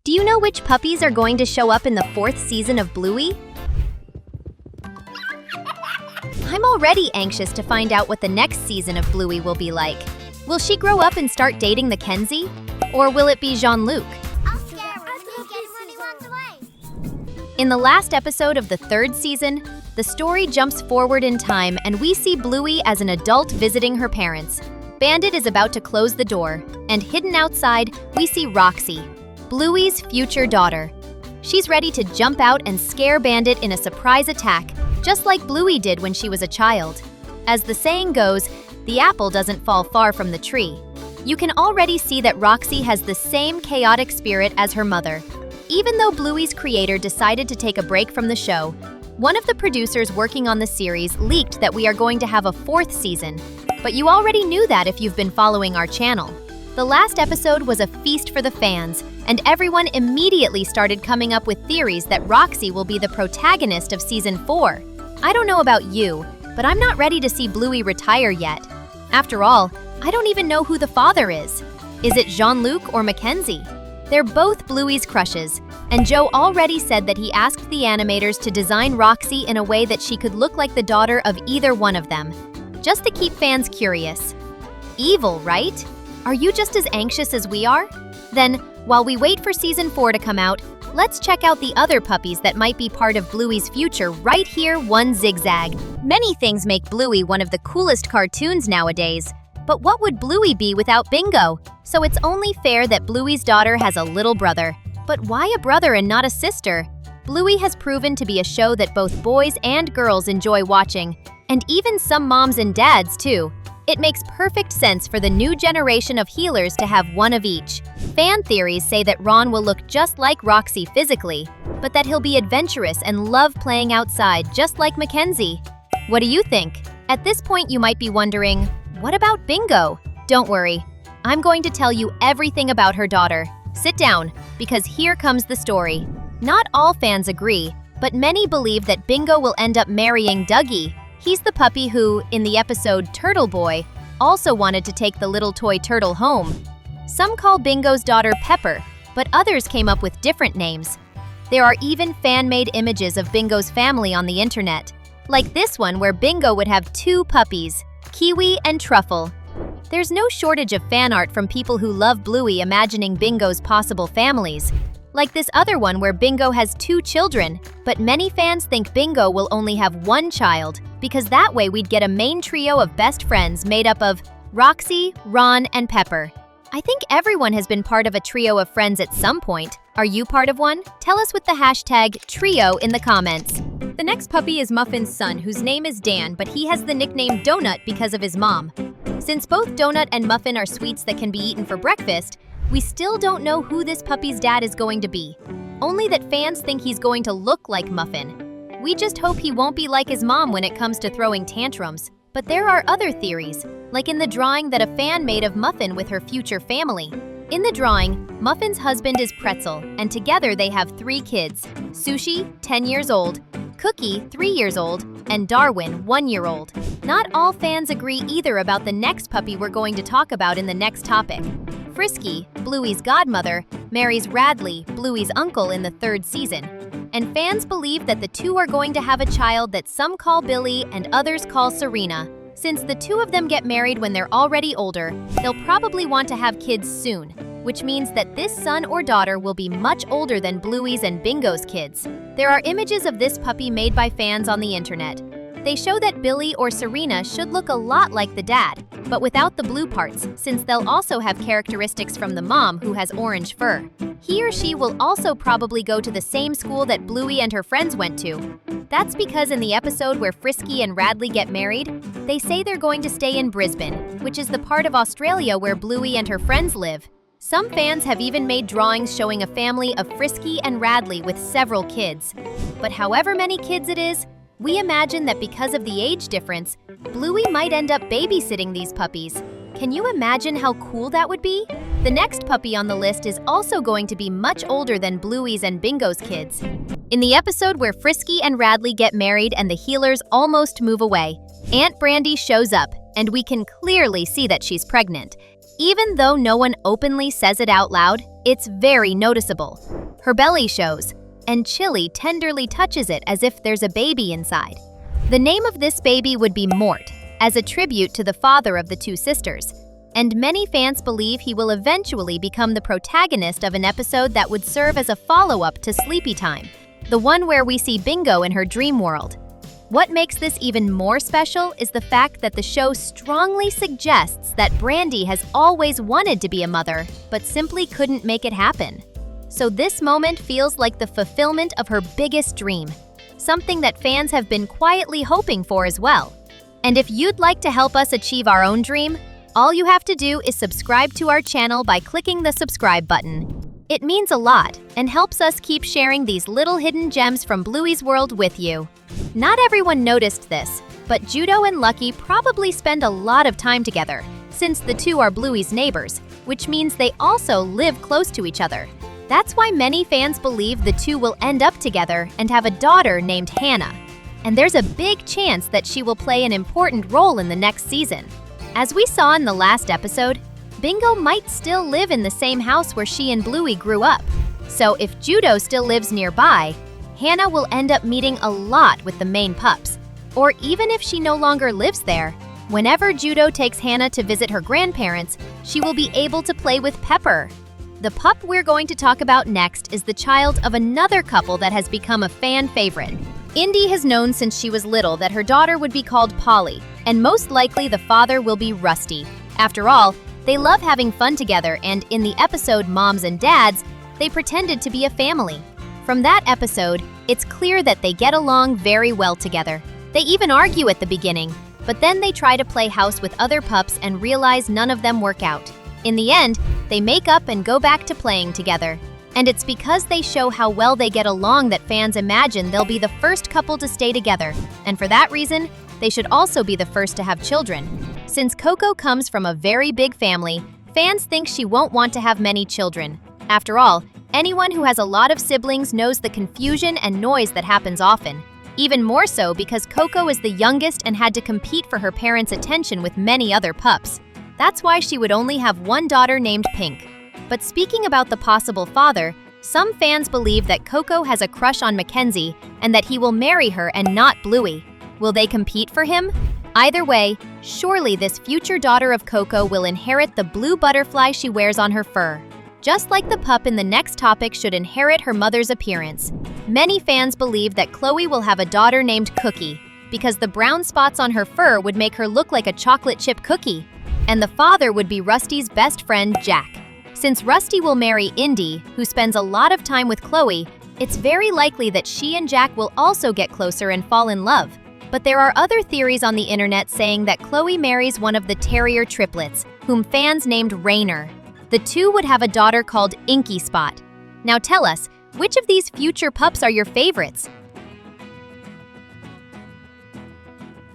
Do you know which puppies are going to show up in the 4th season of Bluey? I'm already anxious to find out what the next season of Bluey will be like. Will she grow up and start dating Mackenzie? Or will it be Jean-Luc? In the last episode of the 3rd season, the story jumps forward in time and we see Bluey as an adult visiting her parents. Bandit is about to close the door, and hidden outside, we see Roxey, Bluey's future daughter. She's ready to jump out and scare Bandit in a surprise attack, just like Bluey did when she was a child. As the saying goes, the apple doesn't fall far from the tree. You can already see that Roxey has the same chaotic spirit as her mother. Even though Bluey's creator decided to take a break from the show, one of the producers working on the series leaked that we are going to have a 4th season. But you already knew that if you've been following our channel. The last episode was a feast for the fans, and everyone immediately started coming up with theories that Roxey will be the protagonist of season 4. I don't know about you, but I'm not ready to see Bluey retire yet. After all, I don't even know who the father is. Is it Jean-Luc or Mackenzie? They're both Bluey's crushes, and Joe already said that he asked the animators to design Roxey in a way that she could look like the daughter of either one of them, just to keep fans curious. Evil, right? Are you just as anxious as we are? Then, while we wait for season 4 to come out, let's check out the other puppies that might be part of Bluey's future right here, one Zigzag. Many things make Bluey one of the coolest cartoons nowadays. But what would Bluey be without Bingo? So it's only fair that Bluey's daughter has a little brother. But why a brother and not a sister? Bluey has proven to be a show that both boys and girls enjoy watching, and even some moms and dads too. It makes perfect sense for the new generation of healers to have one of each. Fan theories say that Ron will look just like Roxey physically, but that he'll be adventurous and love playing outside just like Mackenzie. What do you think? At this point you might be wondering, what about Bingo? Don't worry, I'm going to tell you everything about her daughter. Sit down, because here comes the story. Not all fans agree, but many believe that Bingo will end up marrying Dougie. He's the puppy who, in the episode Turtle Boy, also wanted to take the little toy turtle home. Some call Bingo's daughter Pepper, but others came up with different names. There are even fan-made images of Bingo's family on the internet, like this one where Bingo would have 2 puppies, Kiwi and Truffle. There's no shortage of fan art from people who love Bluey imagining Bingo's possible families, like this other one where Bingo has 2 children, but many fans think Bingo will only have 1 child, because that way we'd get a main trio of best friends made up of Roxey, Ron, and Pepper. I think everyone has been part of a trio of friends at some point. Are you part of one? Tell us with the hashtag trio in the comments. The next puppy is Muffin's son, whose name is Dan, but he has the nickname Donut because of his mom. Since both Donut and Muffin are sweets that can be eaten for breakfast, we still don't know who this puppy's dad is going to be. Only that fans think he's going to look like Muffin. We just hope he won't be like his mom when it comes to throwing tantrums. But there are other theories, like in the drawing that a fan made of Muffin with her future family. In the drawing, Muffin's husband is Pretzel, and together they have 3 kids: Sushi, 10 years old, Cookie, 3 years old, and Darwin, 1 year old. Not all fans agree either about the next puppy we're going to talk about in the next topic. Frisky, Bluey's godmother, marries Radley, Bluey's uncle, in the 3rd season. And fans believe that the 2 are going to have a child that some call Billy and others call Serena. Since the 2 of them get married when they're already older, they'll probably want to have kids soon, which means that this son or daughter will be much older than Bluey's and Bingo's kids. There are images of this puppy made by fans on the internet. They show that Billy or Serena should look a lot like the dad, but without the blue parts, since they'll also have characteristics from the mom who has orange fur. He or she will also probably go to the same school that Bluey and her friends went to. That's because in the episode where Frisky and Radley get married, they say they're going to stay in Brisbane, which is the part of Australia where Bluey and her friends live. Some fans have even made drawings showing a family of Frisky and Radley with several kids. But however many kids it is, we imagine that because of the age difference, Bluey might end up babysitting these puppies. Can you imagine how cool that would be? The next puppy on the list is also going to be much older than Bluey's and Bingo's kids. In the episode where Frisky and Radley get married and the healers almost move away, Aunt Brandy shows up, and we can clearly see that she's pregnant. Even though no one openly says it out loud, It's very noticeable. Her belly shows, and Chili tenderly touches it as if there's a baby inside. The name of this baby would be Mort, as a tribute to the father of the two sisters, and many fans believe he will eventually become the protagonist of an episode that would serve as a follow-up to Sleepy Time, the one where we see Bingo in her dream world. What makes this even more special is the fact that the show strongly suggests that Brandy has always wanted to be a mother, but simply couldn't make it happen. So this moment feels like the fulfillment of her biggest dream, something that fans have been quietly hoping for as well. And if you'd like to help us achieve our own dream, all you have to do is subscribe to our channel by clicking the subscribe button. It means a lot and helps us keep sharing these little hidden gems from Bluey's world with you. Not everyone noticed this, but Judo and Lucky probably spend a lot of time together, since the two are Bluey's neighbors, which means they also live close to each other. That's why many fans believe the two will end up together and have a daughter named Hannah. And there's a big chance that she will play an important role in the next season. As we saw in the last episode, Bingo might still live in the same house where she and Bluey grew up. So if Judo still lives nearby, Hannah will end up meeting a lot with the main pups. Or even if she no longer lives there, whenever Judo takes Hannah to visit her grandparents, she will be able to play with Pepper. The pup we're going to talk about next is the child of another couple that has become a fan favorite. Indie has known since she was little that her daughter would be called Polly, and most likely the father will be Rusty. After all, they love having fun together, and in the episode Moms and Dads, they pretended to be a family. From that episode, it's clear that they get along very well together. They even argue at the beginning, but then they try to play house with other pups and realize none of them work out. In the end, they make up and go back to playing together. And it's because they show how well they get along that fans imagine they'll be the first couple to stay together. And for that reason, they should also be the first to have children. Since Coco comes from a very big family, fans think she won't want to have many children. After all, anyone who has a lot of siblings knows the confusion and noise that happens often. Even more so because Coco is the youngest and had to compete for her parents' attention with many other pups. That's why she would only have one daughter named Pink. But speaking about the possible father, some fans believe that Coco has a crush on Mackenzie and that he will marry her and not Bluey. Will they compete for him? Either way, surely this future daughter of Coco will inherit the blue butterfly she wears on her fur. Just like the pup in the next topic should inherit her mother's appearance. Many fans believe that Chloe will have a daughter named Cookie, because the brown spots on her fur would make her look like a chocolate chip cookie. And the father would be Rusty's best friend, Jack. Since Rusty will marry Indie, who spends a lot of time with Chloe, it's very likely that she and Jack will also get closer and fall in love. But there are other theories on the internet saying that Chloe marries one of the terrier triplets, whom fans named Rainer. The two would have a daughter called Inky Spot. Now tell us, which of these future pups are your favorites?